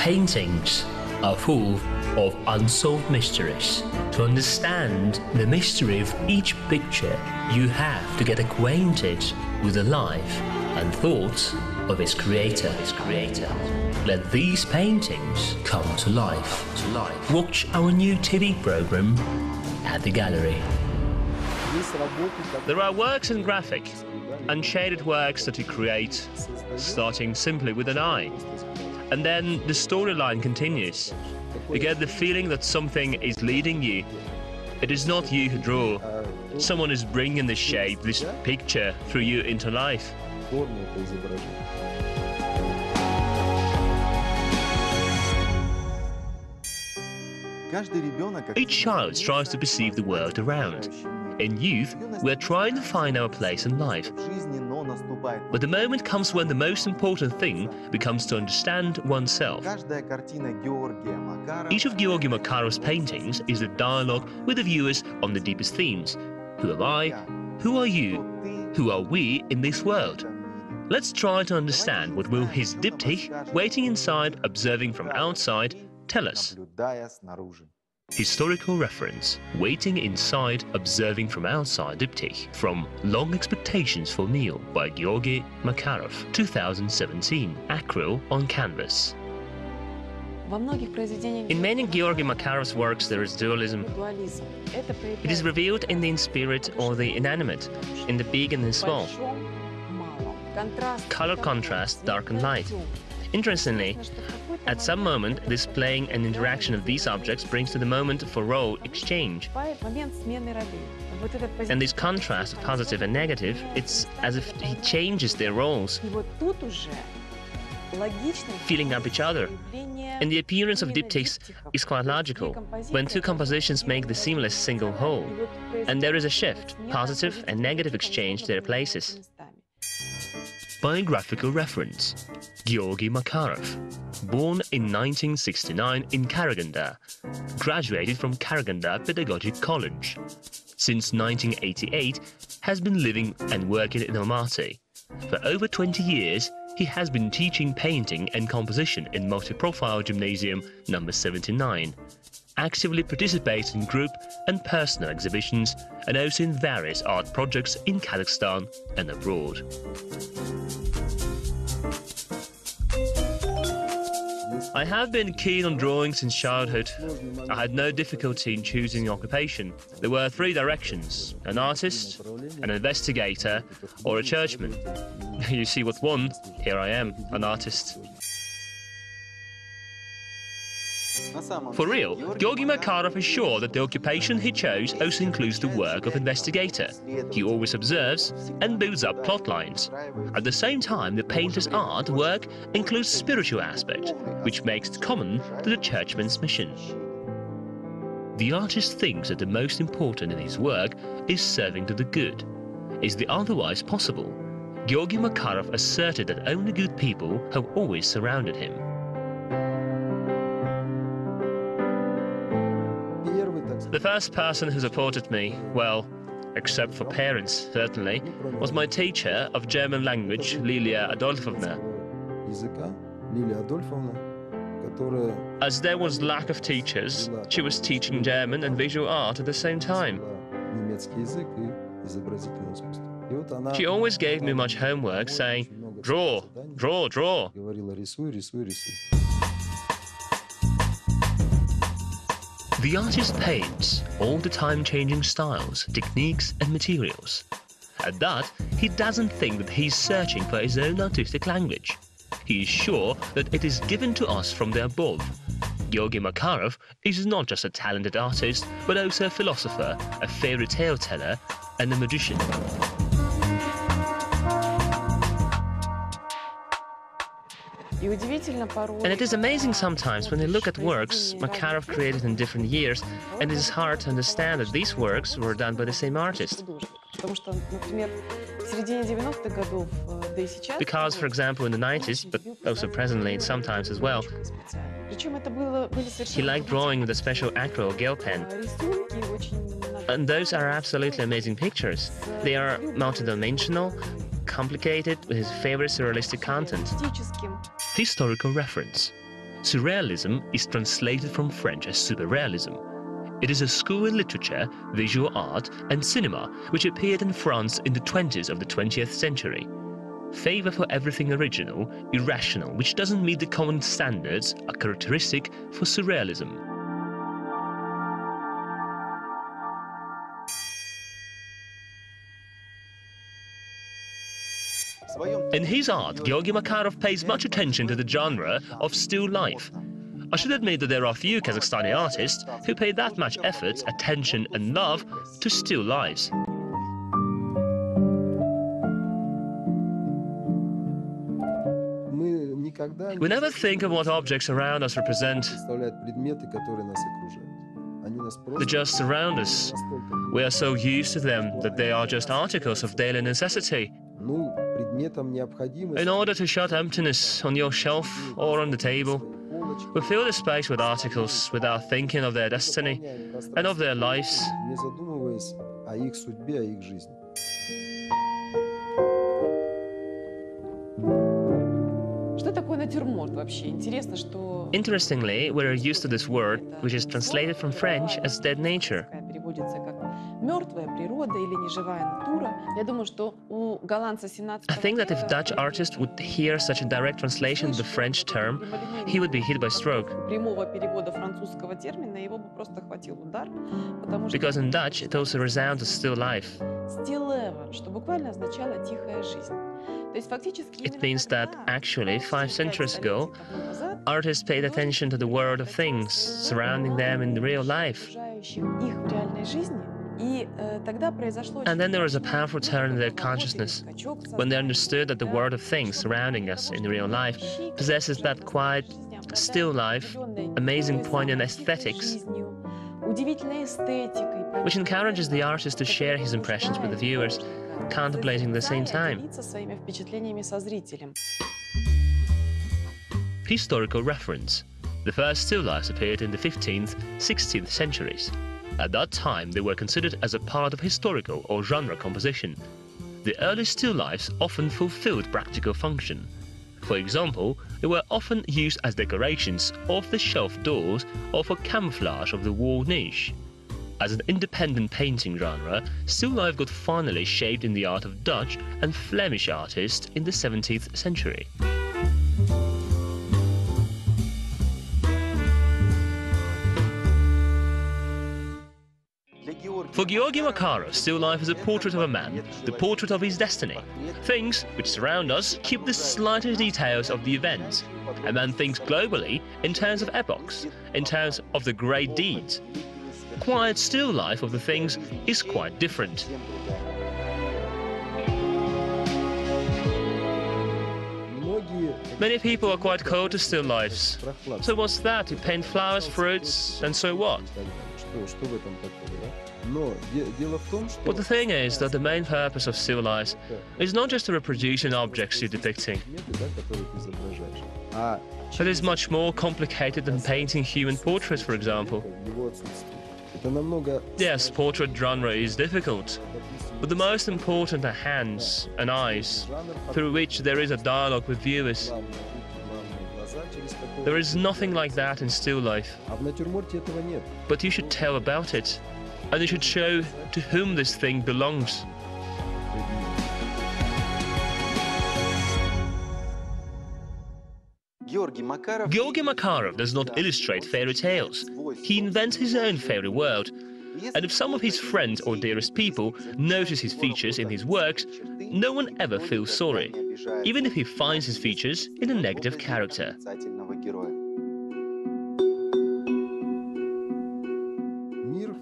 Paintings are full of unsolved mysteries. To understand the mystery of each picture, you have to get acquainted with the life and thoughts of its creator. Let these paintings come to life. Watch our new TV program at the gallery. There are works in graphic, unshaded works that you create, starting simply with an eye. And then the storyline continues. You get the feeling that something is leading you. It is not you who draw. Someone is bringing the shape, this picture, through you into life. Each child tries to perceive the world around. In youth, we are trying to find our place in life. But the moment comes when the most important thing becomes to understand oneself. Each of Georgy Makarov's paintings is a dialogue with the viewers on the deepest themes. Who am I? Who are you? Who are we in this world? Let's try to understand what will his diptych, waiting inside, observing from outside, tell us. Historical reference, Waiting Inside, Observing from Outside diptych from Long Expectations for Neil by Georgy Makarov, 2017, acryl on canvas. In many Georgy Makarov's works there is dualism. It is revealed in the spirit or the inanimate, in the big and the small. Color contrast, dark and light. Interestingly, at some moment, displaying an interaction of these objects brings to the moment for role exchange. And this contrast of positive and negative, it's as if he changes their roles, filling up each other. And the appearance of diptychs is quite logical, when two compositions make the seamless single whole. And there is a shift, positive and negative exchange their places. Biographical reference, Georgy Makarov, born in 1969 in Karaganda, graduated from Karaganda Pedagogic College. Since 1988, has been living and working in Almaty. For over 20 years, he has been teaching painting and composition in Multi-Profile Gymnasium number 79, actively participates in group and personal exhibitions and also in various art projects in Kazakhstan and abroad. I have been keen on drawing since childhood. I had no difficulty in choosing an occupation. There were three directions: an artist, an investigator, or a churchman. You see what one? Here I am, an artist. For real, Georgy Makarov is sure that the occupation he chose also includes the work of investigator. He always observes and builds up plot lines. At the same time, the painter's art work includes spiritual aspect, which makes it common to the churchman's mission. The artist thinks that the most important in his work is serving to the good. Is the otherwise possible? Georgy Makarov asserted that only good people have always surrounded him. The first person who supported me, well, except for parents, certainly, was my teacher of German language, Lilia Adolfovna. As there was lack of teachers, she was teaching German and visual art at the same time. She always gave me much homework, saying, "Draw, draw, draw." The artist paints all the time changing styles, techniques and materials. At that, he doesn't think that he's searching for his own artistic language. He is sure that it is given to us from the above. Georgy Makarov is not just a talented artist, but also a philosopher, a fairy tale teller and a magician. And it is amazing sometimes when you look at works Makarov created in different years, and it is hard to understand that these works were done by the same artist. Because, for example, in the 90s, but also presently and sometimes as well, he liked drawing with a special acryl gel pen. And those are absolutely amazing pictures. They are multidimensional, complicated, with his favorite surrealistic content. Historical reference, Surrealism is translated from French as superrealism. It is a school in literature, visual art and cinema which appeared in France in the 20s of the 20th century. Favor for everything original, irrational, which doesn't meet the common standards are characteristic for surrealism. In his art, Georgy Makarov pays much attention to the genre of still life. I should admit that there are few Kazakhstani artists who pay that much effort, attention and love to still lives. We never think of what objects around us represent. They just surround us. We are so used to them that they are just articles of daily necessity. In order to shut emptiness on your shelf or on the table, we fill the space with articles without thinking of their destiny and of their lives. Interestingly, we're used to this word, which is translated from French as dead nature. I think that if Dutch artist would hear such a direct translation of the French term, he would be hit by stroke. Because in Dutch it also resounds as still life. It means that actually 5 centuries ago, artists paid attention to the world of things surrounding them in real life. And then there was a powerful turn in their consciousness, when they understood that the world of things surrounding us in real life possesses that quiet, still life, amazing poignant aesthetics, which encourages the artist to share his impressions with the viewers, contemplating at the same time. Historical reference. The first still lifes appeared in the 15th, 16th centuries. At that time, they were considered as a part of historical or genre composition. The early still lifes often fulfilled practical function. For example, they were often used as decorations of the shelf doors or for camouflage of the wall niche. As an independent painting genre, still life got finally shaped in the art of Dutch and Flemish artists in the 17th century. For Georgy Makarov, still life is a portrait of a man, the portrait of his destiny. Things which surround us keep the slightest details of the events. A man thinks globally in terms of epochs, in terms of the great deeds. Quiet still life of the things is quite different. Many people are quite cold to still lives. So what's that? You paint flowers, fruits, and so what? But the thing is that the main purpose of still lives is not just to reproducing objects you're depicting. It is much more complicated than painting human portraits, for example. Yes, portrait genre is difficult, but the most important are hands and eyes, through which there is a dialogue with viewers. There is nothing like that in still life. But you should tell about it, and you should show to whom this thing belongs. Georgy Makarov does not illustrate fairy tales. He invents his own fairy world. And if some of his friends or dearest people notice his features in his works, no one ever feels sorry, even if he finds his features in a negative character.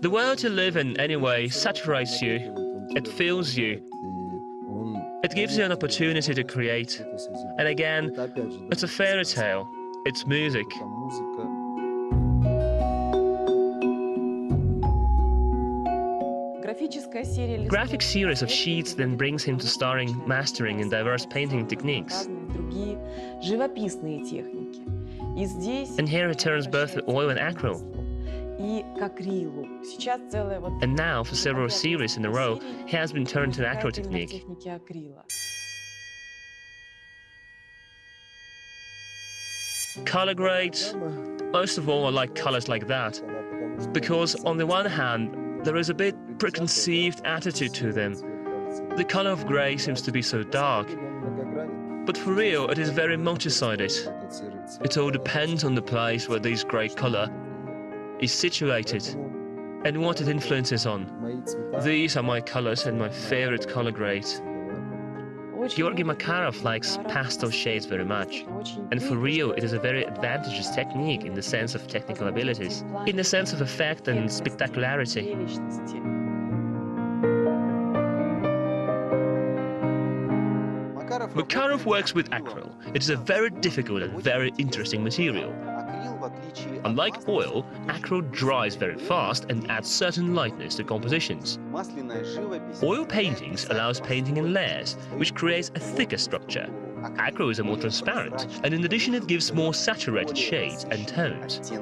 The world you live in anyway saturates you, it fills you, it gives you an opportunity to create. And again, it's a fairy tale, it's music. Graphic series of sheets then brings him to starring, mastering in diverse painting techniques. And here he turns both to oil and acryl. And now, for several series in a row, he has been turned to an acryl technique. Color grades, most of all I like colors like that, because on the one hand there is a bit preconceived attitude to them. The color of grey seems to be so dark, but for real it is very multi-sided. It all depends on the place where this grey color is situated and what it influences on. These are my colors and my favorite color grades. Georgy Makarov likes pastel shades very much, and for real it is a very advantageous technique in the sense of technical abilities, in the sense of effect and spectacularity. Makarov works with acryl. It is a very difficult and very interesting material. Unlike oil, acryl dries very fast and adds certain lightness to compositions. Oil paintings allows painting in layers, which creates a thicker structure. Acryl is more transparent, and in addition it gives more saturated shades and tones.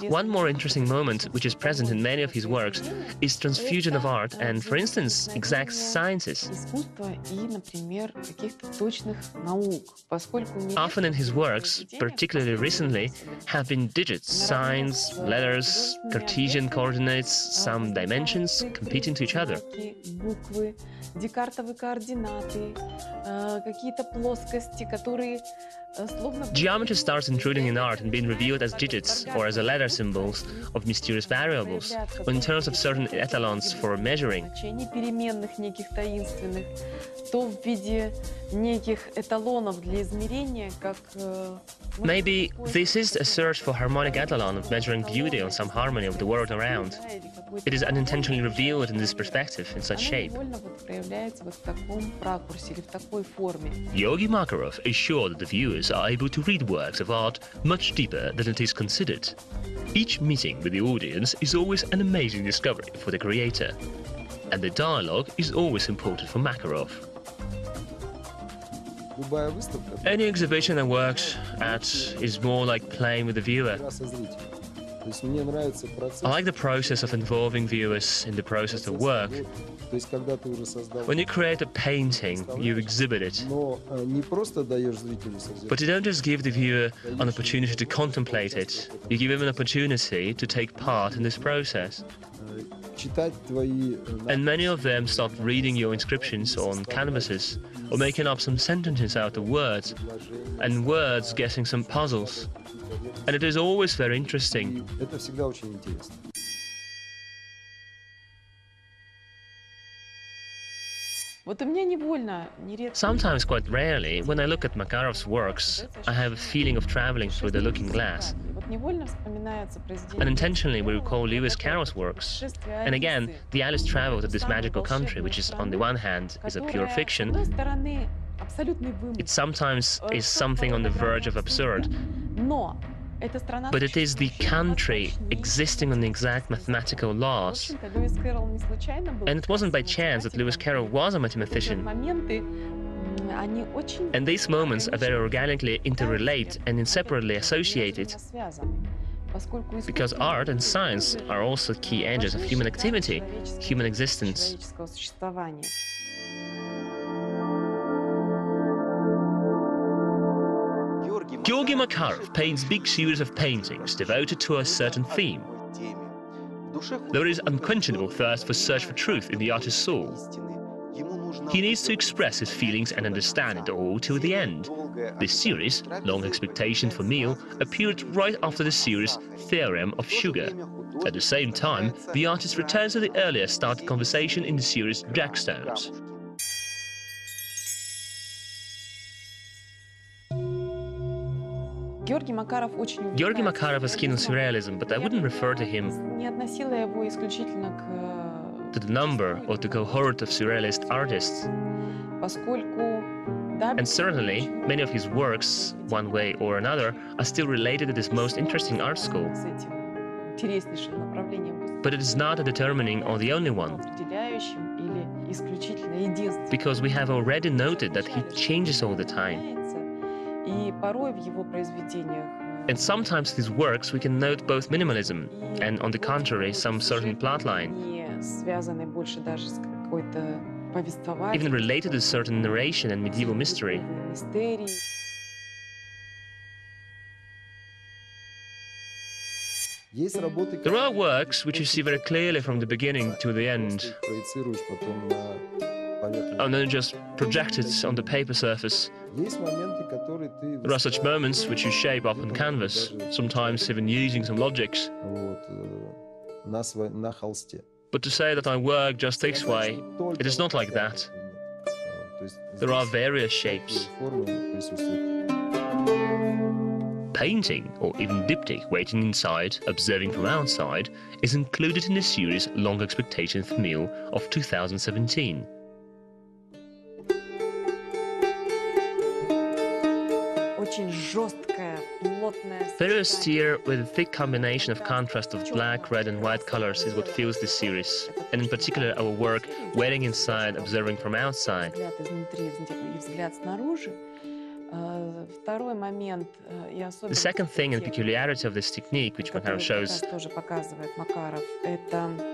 One more interesting moment, which is present in many of his works, is transfusion of art and, for instance, exact sciences. Often in his works, particularly recently, have been digits, signs, letters, Cartesian coordinates, some dimensions competing to each other. Geometry starts intruding in art and being revealed as digits or as a letter symbols of mysterious variables, or in terms of certain etalons for measuring. Maybe this is a search for harmonic etalon of measuring beauty or some harmony of the world around. It is unintentionally revealed in this perspective, in such shape. Georgy Makarov is sure that the viewers are able to read works of art much deeper than it is considered. Each meeting with the audience is always an amazing discovery for the creator, and the dialogue is always important for Makarov. Any exhibition I worked at is more like playing with the viewer. I like the process of involving viewers in the process of work. When you create a painting, you exhibit it. But you don't just give the viewer an opportunity to contemplate it, you give him an opportunity to take part in this process. And many of them start reading your inscriptions on canvases, or making up some sentences out of words, and words guessing some puzzles. And it is always very interesting. Sometimes, quite rarely, when I look at Makarov's works, I have a feeling of traveling through the looking glass. Unintentionally, we recall Lewis Carroll's works. And again, the Alice travel to this magical country, which is, on the one hand, is a pure fiction. It sometimes is something on the verge of absurd. But it is the country existing on the exact mathematical laws. And it wasn't by chance that Lewis Carroll was a mathematician. And these moments are very organically interrelate and inseparably associated. Because art and science are also key engines of human activity, human existence. Georgy Makarov paints big series of paintings devoted to a certain theme. There is unquenchable thirst for search for truth in the artist's soul. He needs to express his feelings and understand it all till the end. This series, Long Expectation for Meal, appeared right after the series Theorem of Sugar. At the same time, the artist returns to the earlier started conversation in the series Dragstones. Georgy Makarov is keen on surrealism, but I wouldn't refer to him to the number or the cohort of surrealist artists. And certainly, many of his works, one way or another, are still related to this most interesting art school. But it is not a determining or the only one. Because we have already noted that he changes all the time. And sometimes in his works we can note both minimalism and, on the contrary, some certain plotline. even related to certain narration and medieval mystery. There are works which you see very clearly from the beginning to the end, and then just projected on the paper surface. There are such moments which you shape up on canvas, sometimes even using some logics. But to say that I work just this way, it is not like that. There are various shapes. Painting, or even diptych, waiting inside, observing from outside, is included in the series Long Expectations Meal of 2017. Very austere, with a thick combination of contrast of black, red and white colors is what fills this series, and in particular our work Waiting Inside, Observing from Outside. The second thing and peculiarity of this technique, which Makarov shows,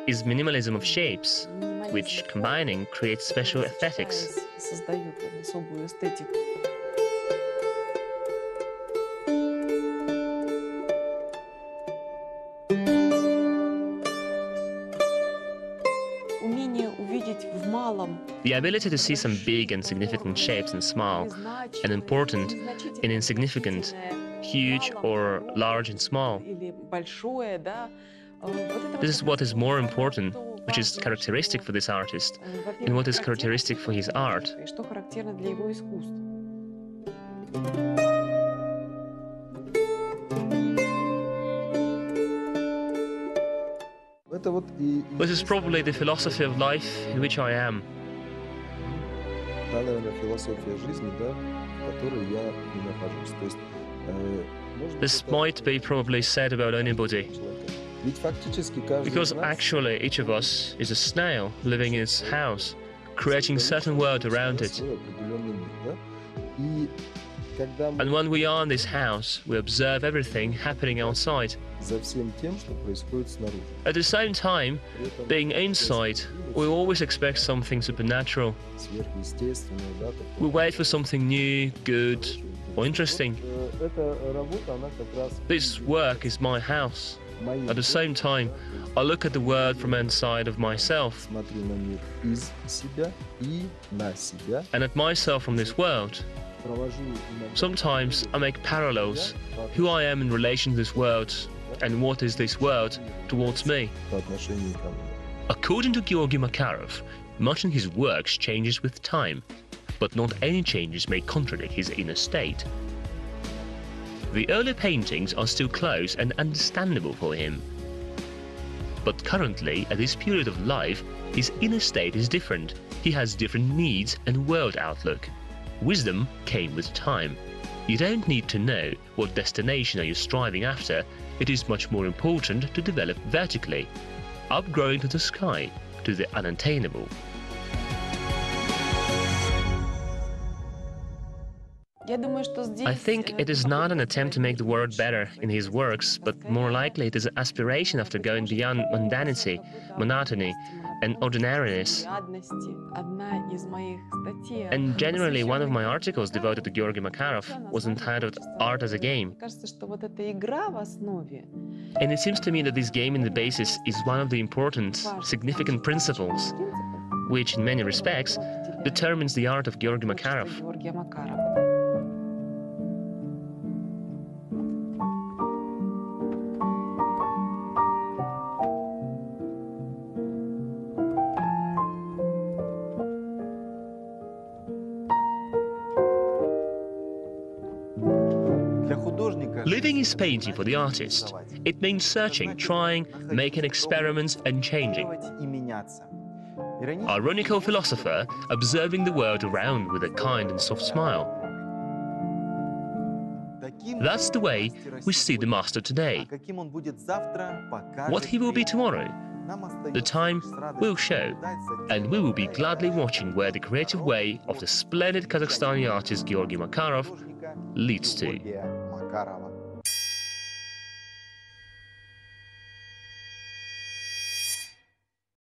is minimalism of shapes, which, combining, creates special aesthetics. The ability to see some big and significant shapes in small, and important in insignificant, huge or large and small. This is what is more important, which is characteristic for this artist, and what is characteristic for his art. This is probably the philosophy of life in which I am. This might be probably said about anybody, because actually each of us is a snail living in its house, creating a certain world around it. And when we are in this house, we observe everything happening outside. At the same time, being inside, we always expect something supernatural. We wait for something new, good, or interesting. This work is my house. At the same time, I look at the world from inside of myself, and at myself from this world. Sometimes I make parallels, who I am in relation to this world, and what is this world towards me. According to Georgy Makarov, much in his works changes with time, but not any changes may contradict his inner state. The early paintings are still close and understandable for him. But currently, at this period of life, his inner state is different. He has different needs and world outlook. Wisdom came with time. You don't need to know what destination are you striving after. It is much more important to develop vertically, upgrowing to the sky, to the unattainable. I think it is not an attempt to make the world better in his works, but more likely it is an aspiration after going beyond mundanity, monotony, and ordinariness. And generally, one of my articles devoted to Georgy Makarov was entitled Art as a Game. And it seems to me that this game in the basis is one of the important, significant principles, which in many respects determines the art of Georgy Makarov. Living is painting for the artist. It means searching, trying, making experiments and changing. Ironical philosopher observing the world around with a kind and soft smile. That's the way we see the master today. What he will be tomorrow, the time will show, and we will be gladly watching where the creative way of the splendid Kazakhstani artist Georgy Makarov leads to.